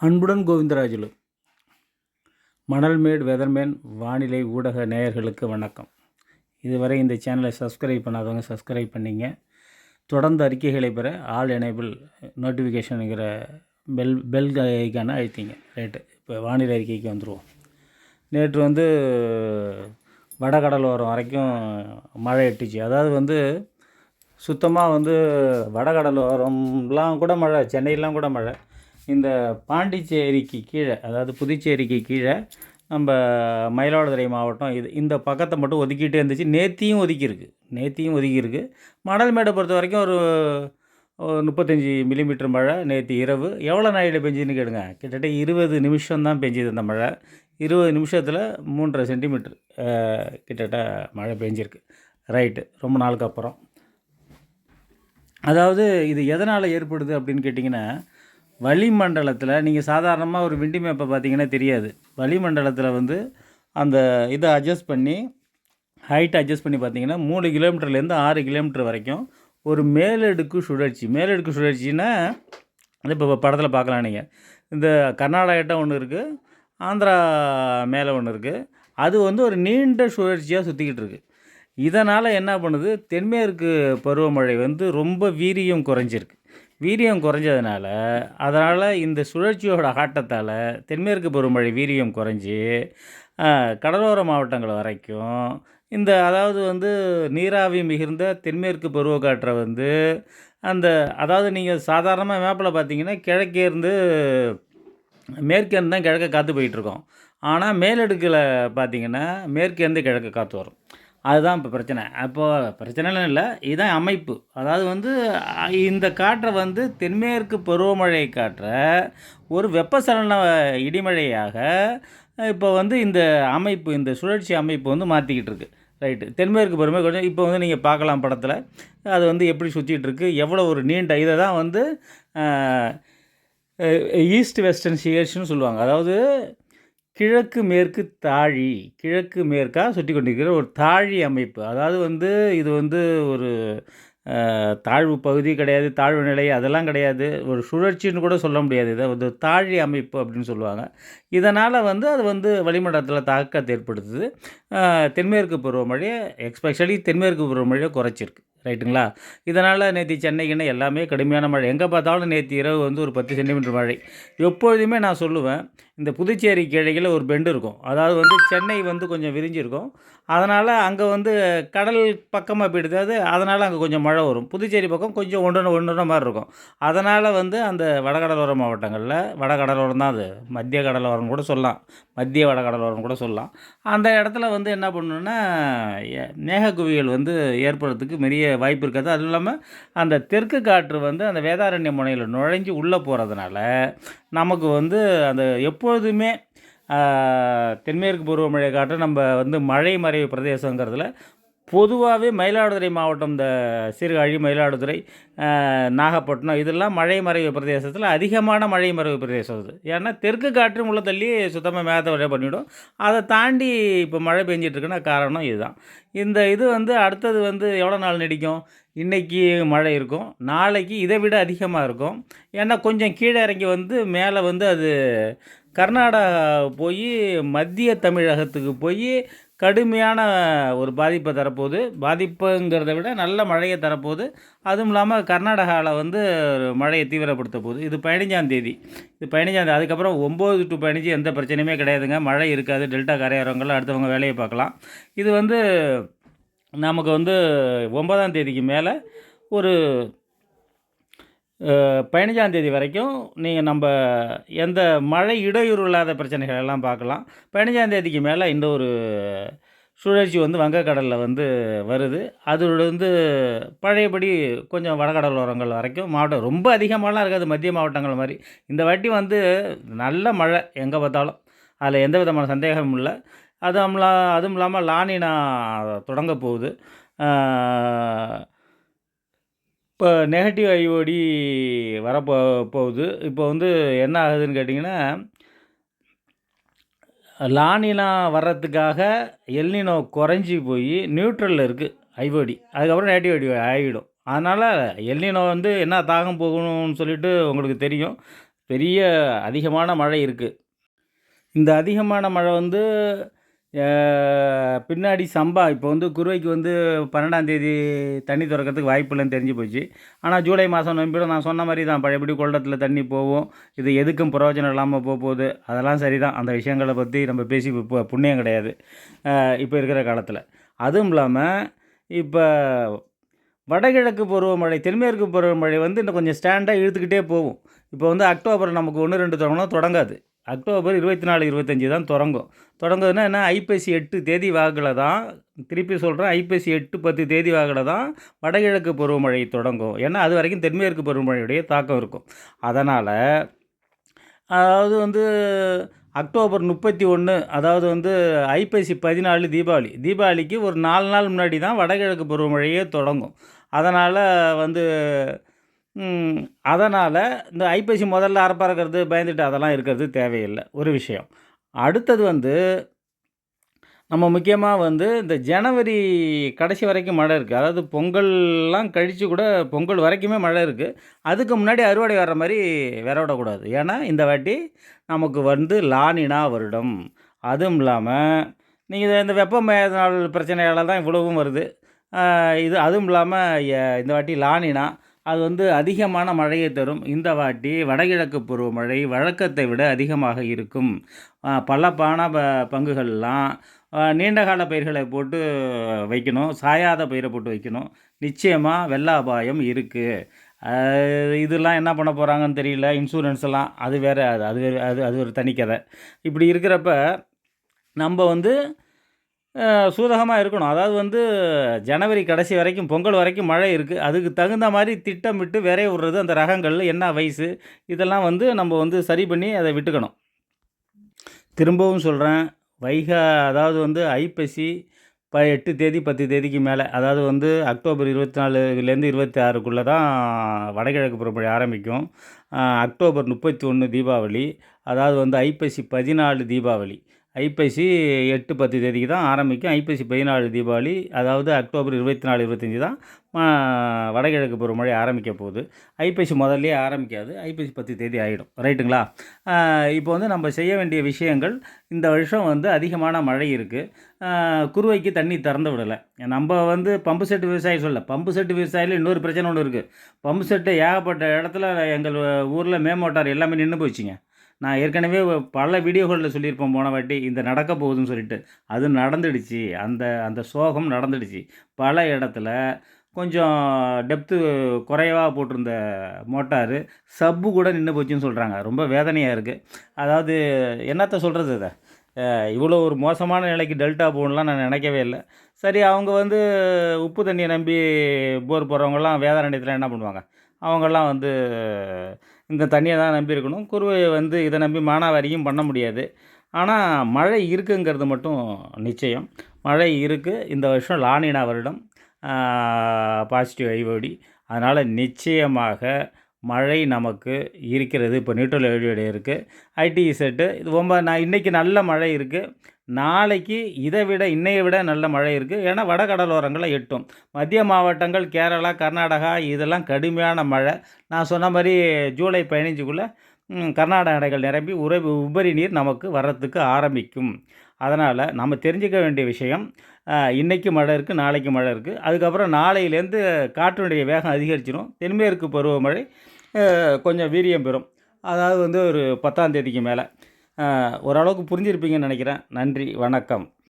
அன்புடன் கோவிந்தராஜுலு. மணல்மேடு வெதர்மேன் வானிலை ஊடக நேயர்களுக்கு வணக்கம். இதுவரை இந்த சேனலை சப்ஸ்கிரைப் பண்ணாதவங்க சப்ஸ்கிரைப் பண்ணிங்க. தொடர்ந்து அறிக்கைகளை பெற ஆல் எனேபிள் நோட்டிஃபிகேஷனுங்கிற பெல் ஐக்கான அழுத்திங்க. ரைட்டு, இப்போ வானிலை அறிக்கைக்கு வந்துடுவோம். நேற்று வடகடலோரம் வரைக்கும் மழை எட்டுச்சு. அதாவது சுத்தமாக வடகடலோரம்லாம் கூட மழை, சென்னையெலாம் கூட மழை. இந்த பாண்டிச்சேரிக்கு கீழே, அதாவது புதுச்சேரிக்கு கீழே நம்ம மயிலாடுதுறை மாவட்டம் இந்த பக்கத்தை மட்டும் ஒதுக்கிட்டே இருந்துச்சு. நேத்தியும் ஒதுக்கியிருக்கு. மணல்மேடை பொறுத்த வரைக்கும் ஒரு 35 மில்லிமீட்டர் மழை நேற்று இரவு. எவ்வளோ நாளில் பெஞ்சுதுன்னு கேளுங்க. கிட்டத்தட்ட 20 நிமிஷம் தான் பெஞ்சுது இந்த மழை. 20 நிமிஷத்தில் 3.5 சென்டிமீட்டர் கிட்டத்தட்ட மழை பெஞ்சிருக்கு. ரைட்டு, ரொம்ப நாளுக்கு அப்புறம். அதாவது இது எதனால் ஏற்படுது அப்படின்னு கேட்டிங்கன்னா, வளிமண்டலத்தில் நீங்கள் சாதாரணமாக ஒரு விண்டி மேப்பை பார்த்தீங்கன்னா தெரியாது. வளிமண்டலத்தில் அந்த இதை அட்ஜஸ்ட் பண்ணி, ஹைட்டை அட்ஜஸ்ட் பண்ணி பார்த்தீங்கன்னா 3 கிலோமீட்டர்லேருந்து 6 கிலோமீட்டர் வரைக்கும் ஒரு மேலடுக்கு சுழற்சின்னா அது இப்போ படத்தில் பார்க்கலாம். நீங்கள் இந்த கர்நாடகாட்ட ஒன்று இருக்குது, ஆந்திரா மேலே ஒன்று இருக்குது. அது ஒரு நீண்ட சுழற்சியாக சுற்றிக்கிட்டு இருக்குது. இதனால் என்ன பண்ணுது, தென்மேற்கு பருவமழை ரொம்ப வீரியம் குறைஞ்சதுனால, அதனால் இந்த சுழற்சியோட ஆட்டத்தால் தென்மேற்கு பருவமழை வீரியம் குறைஞ்சி கடலோர மாவட்டங்கள் வரைக்கும் அதாவது நீராவி மிகுந்த தென்மேற்கு பருவக்காற்றை அதாவது நீங்கள் சாதாரணமாக மேப்பில் பார்த்தீங்கன்னா கிழக்கேருந்து மேற்கேருந்து தான் கிழக்க காற்று போயிட்டுருக்கோம். ஆனால் மேலடுக்கில் பார்த்தீங்கன்னா மேற்கேருந்து கிழக்க காற்று வரும். அதுதான் இப்போ பிரச்சனை. அப்போது பிரச்சனைன்னு இல்லை, இதுதான் அமைப்பு. அதாவது இந்த காற்றை தென்மேற்கு பருவமழை காற்றை ஒரு வெப்பசலன இடிமழையாக இப்போ இந்த அமைப்பு, இந்த சுழற்சி அமைப்பு மாற்றிக்கிட்டு இருக்குது. ரைட்டு, தென்மேற்கு பருவமழை கொஞ்சம் இப்போ நீங்கள் பார்க்கலாம் படத்தில். அது எப்படி சுற்றிட்டு இருக்குது, எவ்வளோ ஒரு நீண்ட இதை தான் ஈஸ்ட் வெஸ்டர்ன் ஷியர்ஸ்னு சொல்லுவாங்க. அதாவது கிழக்கு மேற்காக சுற்றி கொண்டிருக்கிற ஒரு தாழி அமைப்பு. அதாவது இது ஒரு தாழ்வு பகுதி கிடையாது, தாழ்வு நிலை அதெல்லாம் கிடையாது, ஒரு சுழற்சின்னு கூட சொல்ல முடியாது. இதை தாழி அமைப்பு அப்படின்னு சொல்லுவாங்க. இதனால் அது வளிமண்டலத்தில் தாக்கத்தை ஏற்படுத்துது. தென்மேற்கு பருவமழையை எஸ்பெஷலி தென்மேற்கு பருவமழையை குறைச்சிருக்கு. ரைட்டுங்களா? இதனால் நேற்று சென்னைக்குன்னு எல்லாமே கடுமையான மழை. எங்கே பார்த்தாலும் நேற்று இரவு ஒரு 10 சென்டிமீட்டர் மழை. எப்பொழுதுமே நான் சொல்லுவேன், இந்த புதுச்சேரி கிழக்கில் ஒரு பெண்டு இருக்கும். அதாவது சென்னை கொஞ்சம் விரிஞ்சிருக்கும். அதனால் அங்கே கடல் பக்கமாக போயிடுது. அதனால் அங்கே கொஞ்சம் மழை வரும். புதுச்சேரி பக்கம் கொஞ்சம் ஒன்று மாதிரி இருக்கும். அதனால் அந்த வடகடலோர மாவட்டங்களில், வடகடலோரம் தான், அது மத்திய கடலோரம் கூட சொல்லலாம், மத்திய வடகடலோரம் கூட சொல்லலாம். அந்த இடத்துல என்ன பண்ணணுன்னா மேகக்குவியல் ஏற்படுறதுக்கு பெரிய வாய்ப்பு இருக்காது. அதுவும் இல்லாமல் அந்த தெற்கு காற்று அந்த வேதாரண்ய முனையில் நுழைஞ்சு உள்ளே போகிறதுனால நமக்கு அந்த எப்பொழுதுமே தென்மேற்கு பருவமழை காற்று நம்ம மழை மறைவு பிரதேசங்கிறதுல பொதுவாகவே மயிலாடுதுறை மாவட்டம், இந்த சீர்காழி, மயிலாடுதுறை, நாகப்பட்டினம் இதெல்லாம் மழை மறைவு பிரதேசத்தில் அதிகமான மழை மறைவு பிரதேசம் அது. ஏன்னா தெற்கு காற்று உள்ள தள்ளி சுத்தமாக மேகத்தை வரைய பண்ணிவிடும். அதை தாண்டி இப்போ மழை பெஞ்சிட்ருக்குன்னா காரணம் இதுதான். இது அடுத்தது எவ்வளோ நாள் நீடிக்கும்? இன்றைக்கி மழை இருக்கும், நாளைக்கு இதை விட அதிகமாக இருக்கும். ஏன்னா கொஞ்சம் கீழே இறங்கி மேலே அது கர்நாடகா போய் மத்திய தமிழகத்துக்கு போய் கடுமையான ஒரு பாதிப்பை தரப்போகுது. பாதிப்புங்கிறத விட நல்ல மழையை தரப்போகுது. அதுவும் இல்லாமல் கர்நாடகாவில் மழையை தீவிரப்படுத்த போகுது. இது 15ஆம் தேதி. அதுக்கப்புறம் 9 to 15 எந்த பிரச்சனையுமே கிடையாதுங்க. மழை இருக்காது. டெல்டா கரையோரங்கள் அடுத்தவங்க வேலையை பார்க்கலாம். இது நமக்கு 9ஆம் தேதிக்கு மேலே ஒரு 15ஆம் தேதி வரைக்கும் நம்ம எந்த மழை இடையூறு இல்லாத பிரச்சனைகள் எல்லாம் பார்க்கலாம். 15ஆம் தேதிக்கு மேலே இந்த ஒரு சுழற்சி வங்கக்கடலில் வருது. அது பழையபடி கொஞ்சம் வடகடலோரங்கள் வரைக்கும் மாவட்டம் ரொம்ப அதிகமாகலாம் இருக்காது, மத்திய மாவட்டங்கள் மாதிரி. இந்த வாட்டி நல்ல மழை எங்கே பார்த்தாலும், அதில் எந்த விதமான சந்தேகமும் இல்லை. அதுவும் இல்லாமல் லானினா தொடங்க போகுது. இப்போ நெகட்டிவ் ஐஓடி போகுது. இப்போ என்ன ஆகுதுன்னு கேட்டிங்கன்னா, லானினா வர்றதுக்காக எல்னினோ குறைஞ்சி போய் நியூட்ரலில் இருக்குது ஐஓடி. அதுக்கப்புறம் நெகட்டிவ் ஐஓடி ஆகிடும். அதனால் எல்னினோ என்ன தாகம் போகணும்னு சொல்லிட்டு உங்களுக்கு தெரியும். பெரிய அதிகமான மழை இருக்குது. இந்த அதிகமான மழை வந்து அ பின்னாடி சம்பா இப்போ வந்து குறுவைக்கு வந்து 12ஆம் தேதி தண்ணி தொறக்கறதுக்கு வாய்ப்பு இல்லன்னு தெரிஞ்சு போச்சு. ஆனா ஜூலை மாதம் நம்பிடும் நான் சொன்ன மாரி தான் பழையபடி கொள்ளிடத்துல தண்ணி போகும். இது எதுக்கும் பிரயோஜனம் இல்லாம போப்போது. அதெல்லாம் சரிதான். அந்த விஷயங்கள பத்தி நம்ம பேசி புண்ணியம் கிடையாது. இப்ப இருக்கிற காலத்துல. அதுவும் இல்லாம இப்ப வடகிழக்கு பருவமழை, தென்மேற்கு பருவமழை வந்து இன்னும் கொஞ்சம் ஸ்டாண்டா இழுத்துக்கிட்டே போகும். இப்போ வந்து அக்டோபர் நமக்கு 1, 2 தொடங்கணும் தொடங்காது. அக்டோபர் 24, 25 தான் தொடங்கும். தொடங்குதுன்னா என்ன ஐப்பசி 8 தேதி வாக்குல தான் திருப்பி சொல்கிறேன் ஐப்பசி 8, 10 தேதி வாக்குல தான் வடகிழக்கு பருவமழை தொடங்கும். ஏன்னா அது வரைக்கும் தென்மேற்கு பருவமழையுடைய தாக்கம் இருக்கும். அதனால் அதாவது வந்து அக்டோபர் 31 அதாவது வந்து ஐப்பசி 14 தீபாவளி. தீபாவளிக்கு ஒரு 4 நாள் முன்னாடி தான் வடகிழக்கு பருவமழையே தொடங்கும். அதனால் வந்து ம் அதனால் இந்த ஐப்பசி முதல்ல அறப்பறுக்கிறது, பயந்துட்டு அதெல்லாம் இருக்கிறது தேவையில்ல. ஒரு விஷயம். அடுத்தது வந்து நம்ம முக்கியமா வந்து இந்த ஜனவரி கடைசி வரைக்கும் மழை இருக்கு. அதாவது பொங்கல்லாம் கழிச்சு கூட பொங்கல் வரைக்குமே மழை இருக்கு. அதுக்கு முன்னாடி அறுவடை வர்ற மாரி விர விடக்கூடாது. ஏன்னா, இந்த வாட்டி நமக்கு வந்து லானினா வருடம். அதுவும் இல்லாம, நீங்க இந்த வெப்பமயமாதல் பிரச்சனையால தான் இவ்வளவும் வருது. இது அதுவும் இல்லாம இந்த வாட்டி லானினா அது வந்து அதிகமான மழையை தரும். இந்த வாட்டி வடகிழக்கு பருவமழை வழக்கத்தை விட அதிகமாக இருக்கும். பள்ளப்பான பங்குகள்லாம் நீண்ட கால பயிர்களை போட்டு வைக்கணும். சாயாத பயிரை போட்டு வைக்கணும். நிச்சயமா வெள்ள அபாயம் இருக்கு. இதெல்லாம் என்ன பண்ண போறாங்கன்னு தெரியல. இன்சூரன்ஸ் எல்லாம் அது வேற அது வேற அது அது ஒரு தனி கதை. இப்படி இருக்கிறப்ப நம்ப வந்து சூதகமா இருக்கணும். அதாவது வந்து ஜனவரி கடைசி வரைக்கும் பொங்கல் வரைக்கும் மழை இருக்கு. அதுக்கு தகுந்த மாரி திட்டமிட்டு விரைய விடுறது அந்த ரகங்கள் என்ன வயசு இதெல்லாம் வந்து நம்ம வந்து சரி பண்ணி அத விட்டுக்கணும். திரும்பவும் சொல்றேன். வைகா அதாவது வந்து ஐப்பசி 8 தேதி 10 தேதிக்கு மேல அதாவது வந்து அக்டோபர் 24லேருந்து 26க்குள்ள தான் வடகிழக்கு பருவமழை ஆரம்பிக்கும். அக்டோபர் 31 தீபாவளி. அதாவது வந்து ஐப்பசி 14 தீபாவளி. ஐப்பசி 8, 10 தேதிக்கு தான் ஆரம்பிக்கும். ஐப்பசி 14 தீபாவளி. அதாவது அக்டோபர் 24, 25 தான் வடகிழக்கு பருவமழை ஆரம்பிக்க போகுது. ஐப்பசி முதல்லயே ஆரம்பிக்காது. ஐப்பசி 10 தேதி ஆயிடும். ரைட்டுங்களா? இப்போ வந்து நம்ம செய்ய வேண்டிய விஷயங்கள் இந்த வருஷம் வந்து அதிகமான மழை இருக்கு. குறுவைக்கு தண்ணி திறந்து விடல. நம்ப வந்து பம்பு செட் விவசாயம் சொல்லல. பம்பு செட் விவசாயில இன்னொரு பிரச்சனை ஒண்ணு இருக்கு. பம்பு செட்டு ஏகப்பட்ட இடத்துல எங்கள் ஊர்ல மேமோட்டார் எல்லாமே நின்னு போச்சுங்க. நான் ஏற்கனவே பல வீடியோகள்ல சொல்லியிருப்பேன் போன வாட்டி, இந்த நடக்க போகுதுன்னு சொல்லிட்டு. அது நடந்துடுச்சு. அந்த அந்த சோகம் நடந்துடுச்சு. பல இடத்துல கொஞ்சம் டெப்த்து குறைவா போட்டிருந்த மோட்டாரு, சப்பு கூட நின்னு போச்சுன்னு சொல்றாங்க. ரொம்ப வேதனையா இருக்கு. அதாவது என்னத்த சொல்றது இத? இவ்வளோ ஒரு மோசமான நிலைக்கு டெல்டா போகும்லாம் நான் நினைக்கவே இல்ல. சரி அவங்க வந்து உப்பு தண்ணிய நம்பி போர் போடுறவங்கலாம் வேதாரண்யத்தில என்ன பண்ணுவாங்க? அவங்கலாம் வந்து இந்த தண்ணிய தான் நம்பி இருக்கணும். குறுவைய வந்து இத நம்பி மானாவாரியும் பண்ண முடியாது. ஆனா, மழை இருக்குங்கிறது மட்டும் நிச்சயம். மழை இருக்கு. இந்த வருஷம் லானினா வருடம். ஆ பாசிட்டிவ் ஐஓடி. அதனால நிச்சயமாக மழை நமக்கு இருக்கிறது. இப்போ நியூட்ரல் ஐஓடி இருக்கு. ஐடிஇசெட் இது நான் இன்னைக்கு நல்ல மழை இருக்கு. நாளைக்கு இதை விட இன்னைய விட நல்ல மழை இருக்கு. ஏன்னா வடகடலோரங்கள்ல எட்டும். மத்திய மாவட்டங்கள், கேரளா, கர்நாடகா இதெல்லாம் கடுமையான மழை. நான் சொன்ன மாரி ஜூலை 15க்குள்ள கர்நாடக அணைகள் நிரம்பி உபரி நீர் நமக்கு வர்றதுக்கு ஆரம்பிக்கும். அதனால நம்ம தெரிஞ்சுக்க வேண்டிய விஷயம், இன்னைக்கு மழை இருக்கு, நாளைக்கு மழை இருக்கு. அதுக்கப்புறம் நாளையிலேருந்து காற்றினுடைய வேகம் அதிகரிச்சிரும். தென்மேற்கு பருவமழை கொஞ்சம் வீரியம் பெறும். அதாவது வந்து ஒரு 10ஆம் தேதிக்கு மேல. ஓரளவுக்கு புரிஞ்சிருப்பீங்கன்னு நினைக்கிறேன். நன்றி, வணக்கம்.